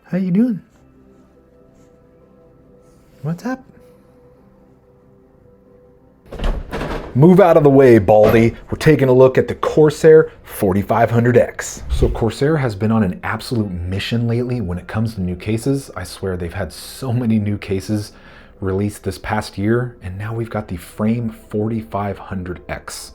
How you doing? What's up? Move out of the way, Baldy. We're taking a look at the Corsair 4500X. So Corsair has been on an absolute mission lately when it comes to new cases. I swear they've had so many new cases released this past year, and now we've got the Frame 4500X.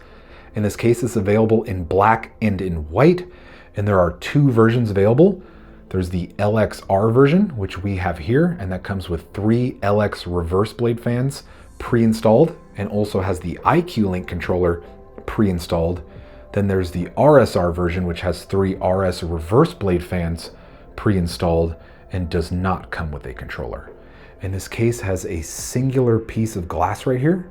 In this case, it's available in black and in white, and there are two versions available. There's the LXR version, which we have here, and that comes with 3 LX reverse blade fans pre-installed, and also has the IQ Link controller pre-installed. Then there's the RSR version, which has 3 RS reverse blade fans pre-installed and does not come with a controller. And this case has a singular piece of glass right here.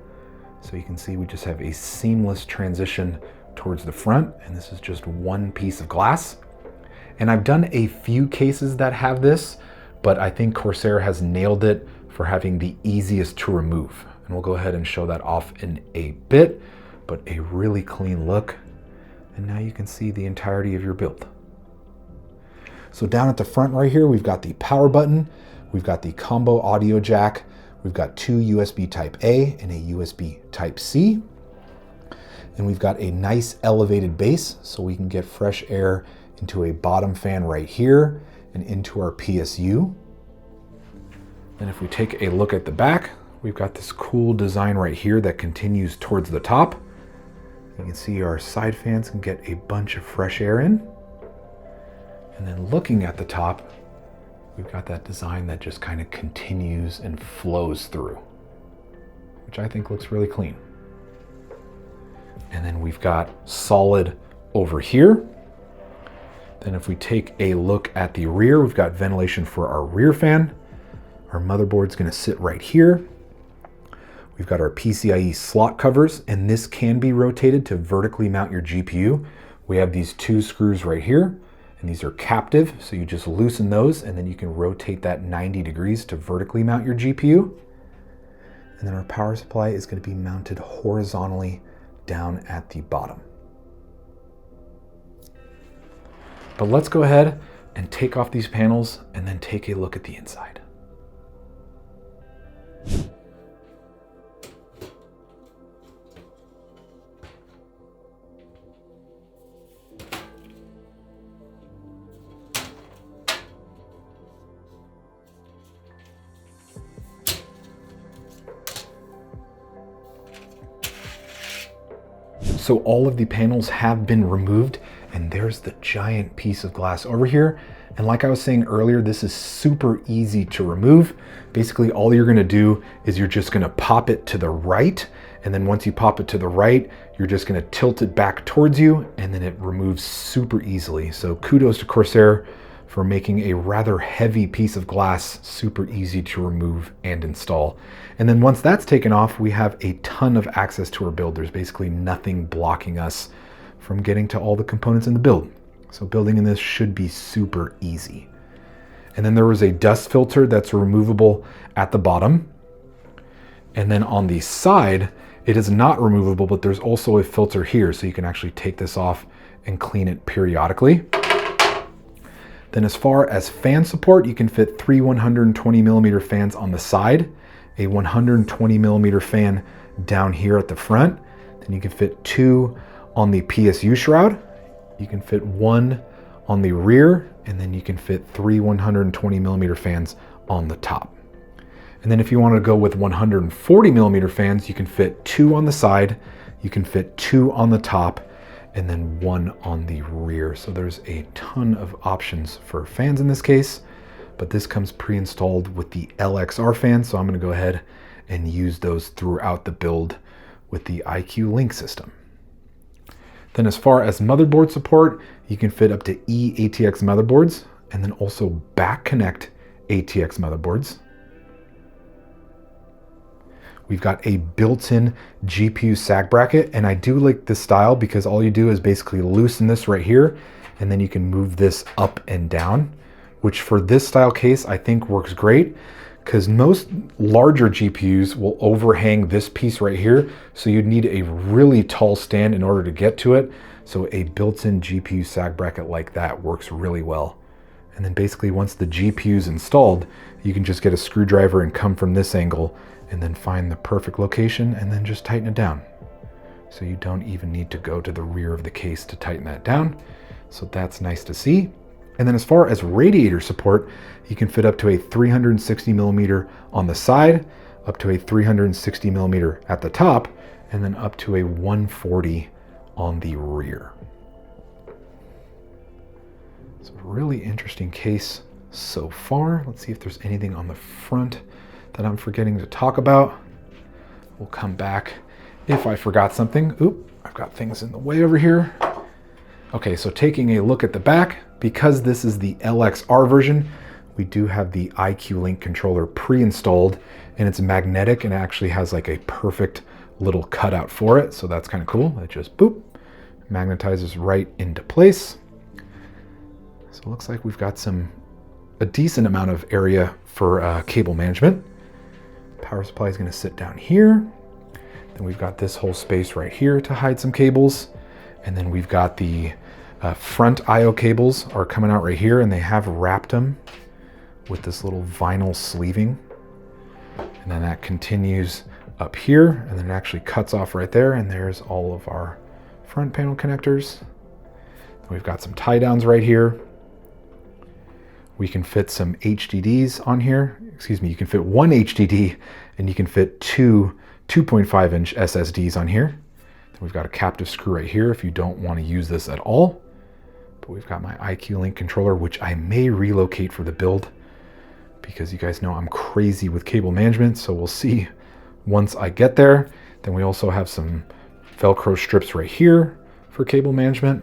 So you can see we just have a seamless transition towards the front, and this is just one piece of glass. And I've done a few cases that have this, but I think Corsair has nailed it for having the easiest to remove. And we'll go ahead and show that off in a bit, but a really clean look. And now you can see the entirety of your build. So down at the front right here, we've got the power button, we've got the combo audio jack, we've got 2 USB Type A and a USB Type C. And we've got a nice elevated base so we can get fresh air into a bottom fan right here and into our PSU. And if we take a look at the back, we've got this cool design right here that continues towards the top. You can see our side fans can get a bunch of fresh air in. And then looking at the top, we've got that design that just kind of continues and flows through, which I think looks really clean. And then we've got solid over here. Then if we take a look at the rear, we've got ventilation for our rear fan. Our motherboard's gonna sit right here. We've got our PCIe slot covers, and this can be rotated to vertically mount your GPU. We have these 2 screws right here, and these are captive, so you just loosen those, and then you can rotate that 90 degrees to vertically mount your GPU. And then our power supply is gonna be mounted horizontally down at the bottom. But let's go ahead and take off these panels and then take a look at the inside. So all of the panels have been removed, and there's the giant piece of glass over here. And like I was saying earlier, this is super easy to remove. Basically, all you're gonna do is you're just gonna pop it to the right. And then once you pop it to the right, you're just gonna tilt it back towards you, and then it removes super easily. So kudos to Corsair for making a rather heavy piece of glass super easy to remove and install. And then once that's taken off, we have a ton of access to our build. There's basically nothing blocking us from getting to all the components in the build. So building in this should be super easy. And then there was a dust filter that's removable at the bottom. And then on the side, it is not removable, but there's also a filter here, so you can actually take this off and clean it periodically. Then as far as fan support, you can fit 3 120mm fans on the side, a 120mm fan down here at the front. Then you can fit 2 on the PSU shroud. You can fit 1 on the rear, and then you can fit 3 120mm fans on the top. And then if you want to go with 140mm fans, you can fit 2 on the side, you can fit 2 on the top, and then 1 on the rear. So there's a ton of options for fans in this case, but this comes pre-installed with the LXR fan, so I'm gonna go ahead and use those throughout the build with the IQ Link system. Then as far as motherboard support, you can fit up to eATX motherboards, and then also back connect ATX motherboards. We've got a built-in GPU sag bracket, and I do like this style because all you do is basically loosen this right here, and then you can move this up and down, which for this style case I think works great because most larger GPUs will overhang this piece right here, so you'd need a really tall stand in order to get to it. So a built-in GPU sag bracket like that works really well. And then basically once the GPU is installed, you can just get a screwdriver and come from this angle and then find the perfect location and then just tighten it down. So you don't even need to go to the rear of the case to tighten that down. So that's nice to see. And then as far as radiator support, you can fit up to a 360 millimeter on the side, up to a 360 millimeter at the top, and then up to a 140 on the rear. It's a really interesting case so far. Let's see if there's anything on the front that I'm forgetting to talk about. We'll come back if I forgot something. Oop, I've got things in the way over here. Okay, so taking a look at the back, because this is the LXR version, we do have the IQ Link controller pre-installed, and it's magnetic and actually has like a perfect little cutout for it. So that's kind of cool. It just boop, magnetizes right into place. So it looks like we've got a decent amount of area for cable management. Power supply is going to sit down here. Then we've got this whole space right here to hide some cables. And then we've got the front IO cables are coming out right here, and they have wrapped them with this little vinyl sleeving. And then that continues up here, and then it actually cuts off right there, and there's all of our front panel connectors. We've got some tie downs right here. We can fit some HDDs on here. Excuse me, you can fit one HDD, and you can fit two 2.5 inch SSDs on here. Then we've got a captive screw right here if you don't want to use this at all. But we've got my IQ Link controller, which I may relocate for the build because you guys know I'm crazy with cable management. So we'll see once I get there. Then we also have some Velcro strips right here for cable management.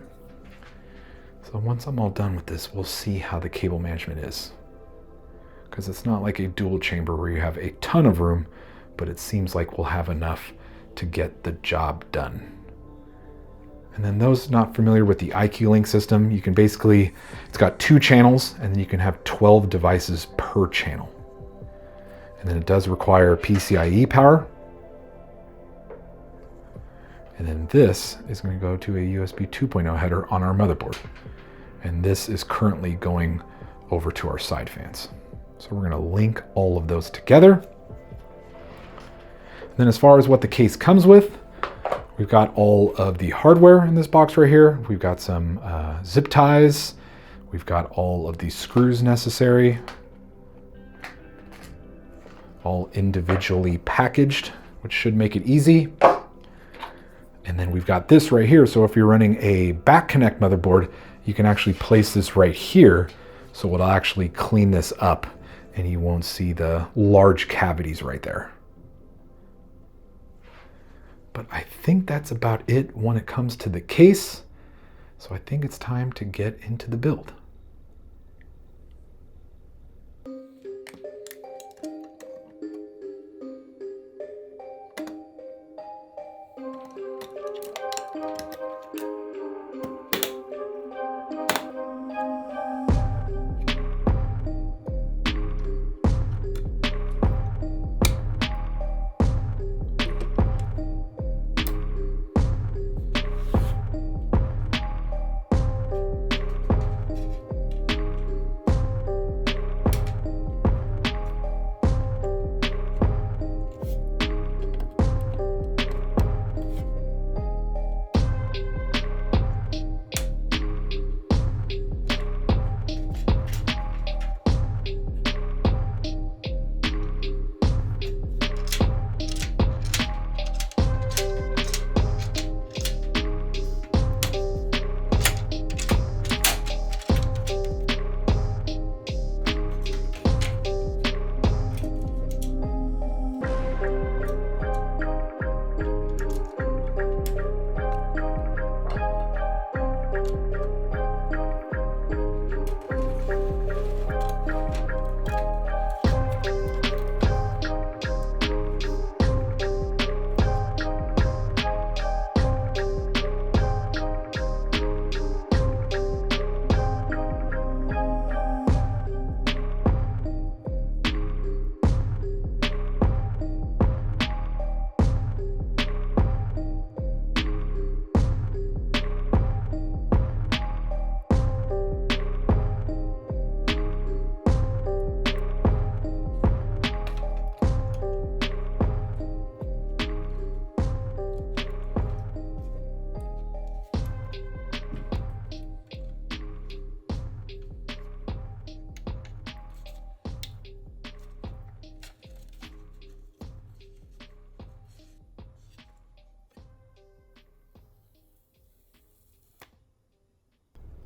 So once I'm all done with this, we'll see how the cable management is. Because it's not like a dual chamber where you have a ton of room, but it seems like we'll have enough to get the job done. And then those not familiar with the IQ Link system, you can basically, it's got 2 channels, and then you can have 12 devices per channel. And then it does require PCIe power. And then this is going to go to a USB 2.0 header on our motherboard. And this is currently going over to our side fans. So we're going to link all of those together. And then as far as what the case comes with, we've got all of the hardware in this box right here. We've got some zip ties. We've got all of the screws necessary, all individually packaged, which should make it easy. And then we've got this right here. So if you're running a back connect motherboard, you can actually place this right here. So it'll actually clean this up and you won't see the large cavities right there. But I think that's about it when it comes to the case. So I think it's time to get into the build.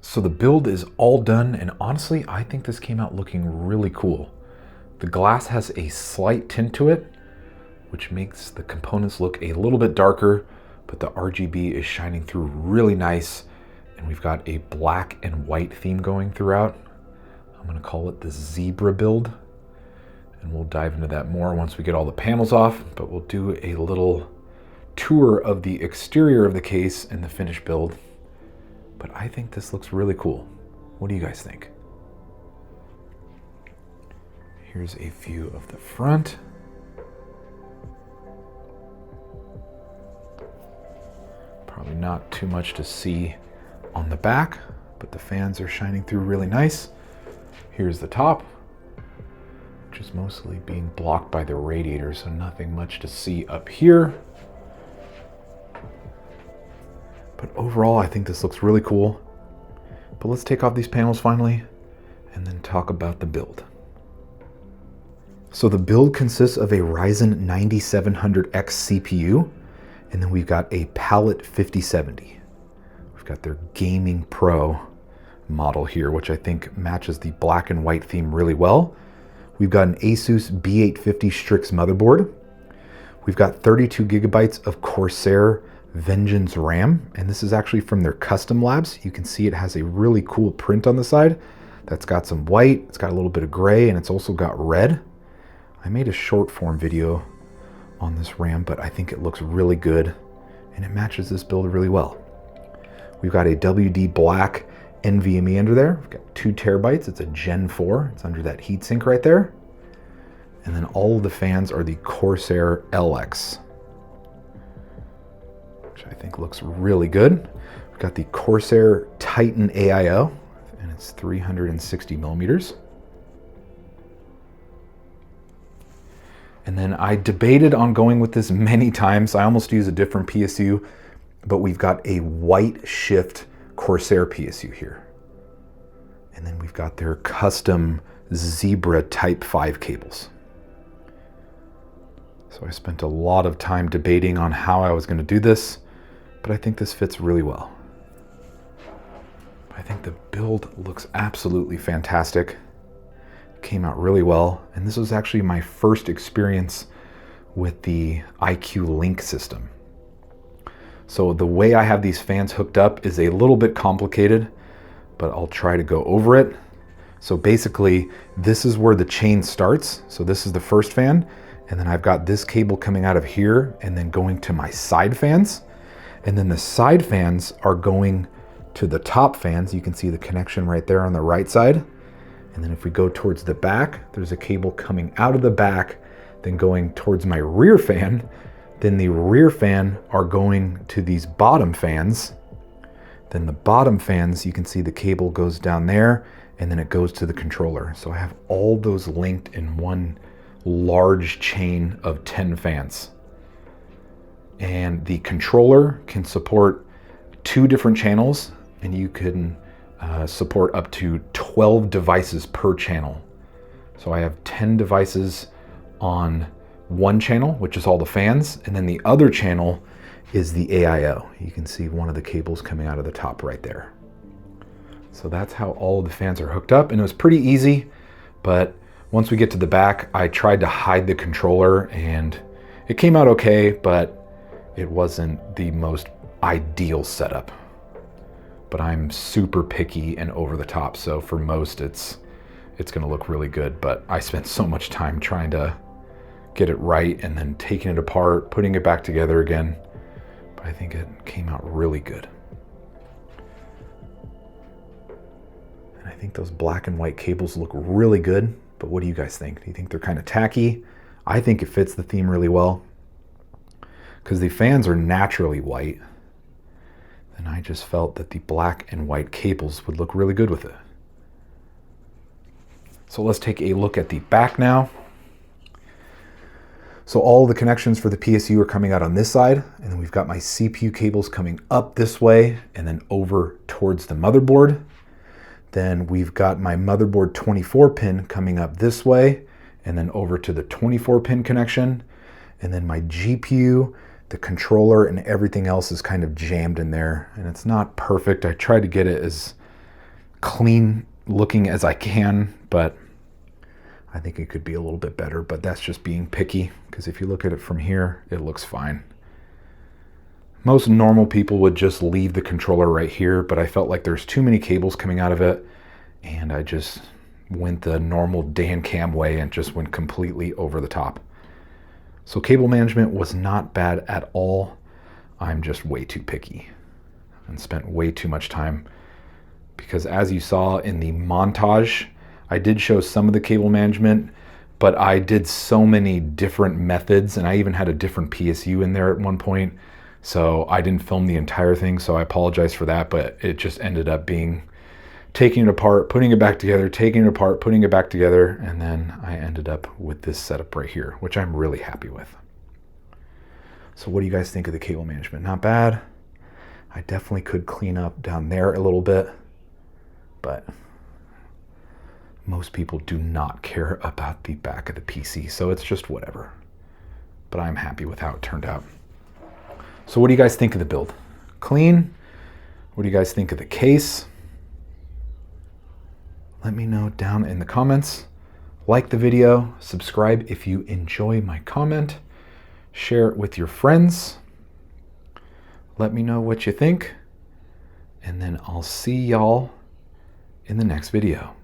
So the build is all done, and honestly, I think this came out looking really cool. The glass has a slight tint to it, which makes the components look a little bit darker, but the RGB is shining through really nice, and we've got a black and white theme going throughout. I'm gonna call it the zebra build, and we'll dive into that more once we get all the panels off, but we'll do a little tour of the exterior of the case and the finished build. But I think this looks really cool. What do you guys think? Here's a view of the front. Probably not too much to see on the back, but the fans are shining through really nice. Here's the top, which is mostly being blocked by the radiator, so nothing much to see up here. But overall, I think this looks really cool. But let's take off these panels finally and then talk about the build. So the build consists of a Ryzen 9700X CPU, and then we've got a Palette 5070. We've got their Gaming Pro model here, which I think matches the black and white theme really well. We've got an Asus B850 Strix motherboard. We've got 32 gigabytes of Corsair Vengeance RAM, and this is actually from their custom labs. You can see it has a really cool print on the side that's got some white, it's got a little bit of gray, and it's also got red. I made a short form video on this RAM, but I think it looks really good and it matches this build really well. We've got a WD Black NVMe under there. We've got 2 terabytes. It's a Gen 4. It's under that heatsink right there. And then all of the fans are the Corsair LX, which I think looks really good. We've got the Corsair Titan AIO, and it's 360 millimeters. And then I debated on going with this many times. I almost use a different PSU, but we've got a white shift Corsair PSU here. And then we've got their custom Zebra Type 5 cables. So I spent a lot of time debating on how I was going to do this, but I think this fits really well. I think the build looks absolutely fantastic. Came out really well, and this was actually my first experience with the IQ Link system. So the way I have these fans hooked up is a little bit complicated, but I'll try to go over it. So basically, this is where the chain starts. So this is the first fan, and then I've got this cable coming out of here and then going to my side fans. And then the side fans are going to the top fans. You can see the connection right there on the right side. And then if we go towards the back, there's a cable coming out of the back, then going towards my rear fan. Then the rear fan are going to these bottom fans. Then the bottom fans, you can see the cable goes down there, and then it goes to the controller. So I have all those linked in one large chain of 10 fans. And the controller can support 2 different channels, and you can support up to 12 devices per channel. So I have 10 devices on one channel, which is all the fans, and then the other channel is the AIO. You can see one of the cables coming out of the top right there. So that's how all of the fans are hooked up, and it was pretty easy, but once we get to the back, I tried to hide the controller and it came out okay, but it wasn't the most ideal setup. But I'm super picky and over the top, so for most it's gonna look really good, but I spent so much time trying to get it right and then taking it apart, putting it back together again. But I think it came out really good. And I think those black and white cables look really good, but what do you guys think? Do you think they're kind of tacky? I think it fits the theme really well because the fans are naturally white. And I just felt that the black and white cables would look really good with it. So let's take a look at the back now. So all the connections for the PSU are coming out on this side, and then we've got my CPU cables coming up this way and then over towards the motherboard. Then we've got my motherboard 24 pin coming up this way and then over to the 24 pin connection. And then my GPU, the controller, and everything else is kind of jammed in there, and it's not perfect. I tried to get it as clean looking as I can, but I think it could be a little bit better, but that's just being picky, because if you look at it from here, it looks fine. Most normal people would just leave the controller right here, but I felt like there's too many cables coming out of it, and I just went the normal Dancam way and just went completely over the top. So cable management was not bad at all. I'm just way too picky and spent way too much time, because as you saw in the montage, I did show some of the cable management, but I did so many different methods, and I even had a different PSU in there at one point. So I didn't film the entire thing, so I apologize for that, but it just ended up being taking it apart, putting it back together, taking it apart, putting it back together, and then I ended up with this setup right here, which I'm really happy with. So what do you guys think of the cable management? Not bad. I definitely could clean up down there a little bit, but most people do not care about the back of the PC, so it's just whatever. But I'm happy with how it turned out. So what do you guys think of the build? Clean? What do you guys think of the case? Let me know down in the comments. Like the video, subscribe if you enjoy my comment, share it with your friends. Let me know what you think, and then I'll see y'all in the next video.